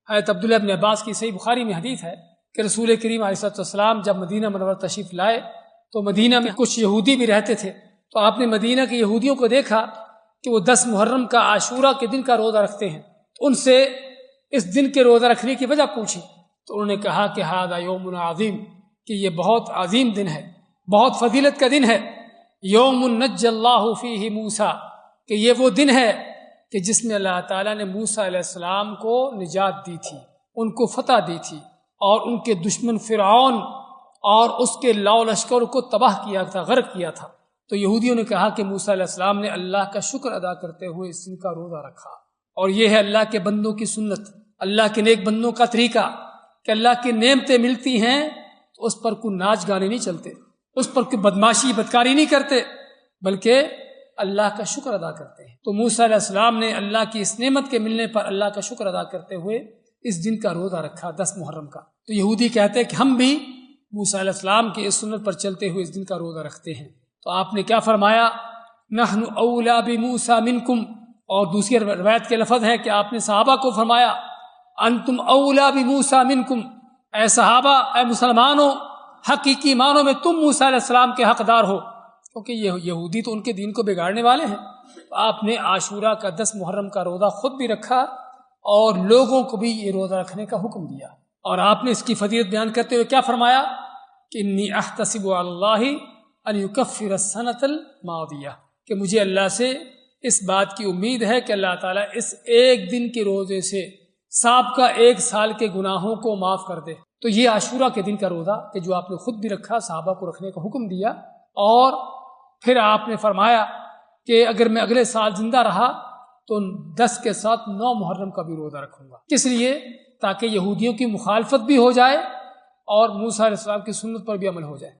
حضرت عبداللہ ابن عباس کی صحیح بخاری میں حدیث ہے کہ رسول کریم علیہ السلام جب مدینہ منورہ تشریف لائے تو مدینہ میں کچھ یہودی بھی رہتے تھے، تو آپ نے مدینہ کے یہودیوں کو دیکھا کہ وہ 10 محرم کا عاشورہ کے دن کا روزہ رکھتے ہیں، تو ان سے اس دن کے روزہ رکھنے کی وجہ پوچھی تو انہوں نے کہا کہ ھذا یوم عظیم، کہ یہ بہت عظیم دن ہے، بہت فضیلت کا دن ہے، یوم نجی اللہ فیہ موسیٰ، کہ یہ وہ دن ہے کہ جس میں اللہ تعالیٰ نے موسیٰ علیہ السلام کو نجات دی تھی، ان کو فتح دی تھی، اور ان کے دشمن فرعون اور اس کے لاؤ لشکر کو تباہ کیا تھا، غرق کیا تھا۔ تو یہودیوں نے کہا کہ موسیٰ علیہ السلام نے اللہ کا شکر ادا کرتے ہوئے اس دن کا روزہ رکھا، اور یہ ہے اللہ کے بندوں کی سنت، اللہ کے نیک بندوں کا طریقہ کہ اللہ کی نعمتیں ملتی ہیں تو اس پر کوئی ناچ گانے نہیں چلتے، اس پر کوئی بدماشی بدکاری نہیں کرتے، بلکہ اللہ کا شکر ادا کرتے ہیں۔ تو موسیٰ علیہ السلام نے اللہ کی اس نعمت کے ملنے پر اللہ کا شکر ادا کرتے ہوئے اس دن کا روزہ رکھا 10 محرم کا۔ تو یہودی کہتے ہیں کہ ہم بھی موسیٰ علیہ السلام کی اس سنت پر چلتے ہوئے اس دن کا روزہ رکھتے ہیں۔ تو آپ نے کیا فرمایا؟ نحن اولی بموسیٰ منکم، اور دوسری روایت کے لفظ ہے کہ آپ نے صحابہ کو فرمایا انتم اولی بموسیٰ منکم، اے صحابہ، اے مسلمانوں، حقیقی معنوں میں تم موسیٰ علیہ السلام کے حقدار ہو، کیونکہ یہ یہودی تو ان کے دین کو بگاڑنے والے ہیں۔ تو آپ نے عاشورہ کا 10 محرم کا روزہ خود بھی رکھا اور لوگوں کو بھی یہ روزہ رکھنے کا حکم دیا، اور آپ نے اس کی فضیلت بیان کرتے ہوئے کیا فرمایا کہ انی احتسب علی اللہ ان یکفر السنۃ الماضیہ، کہ مجھے اللہ سے اس بات کی امید ہے کہ اللہ تعالیٰ اس ایک دن کے روزے سے سابقہ 1 سال کے گناہوں کو معاف کر دے۔ تو یہ عاشورہ کے دن کا روزہ کہ جو آپ نے خود بھی رکھا، صحابہ کو رکھنے کا حکم دیا، اور پھر آپ نے فرمایا کہ اگر میں اگلے سال زندہ رہا تو 10 کے ساتھ 9 محرم کا بھی روزہ رکھوں گا، کس لیے؟ تاکہ یہودیوں کی مخالفت بھی ہو جائے اور موسیٰ علیہ السلام کی سنت پر بھی عمل ہو جائے۔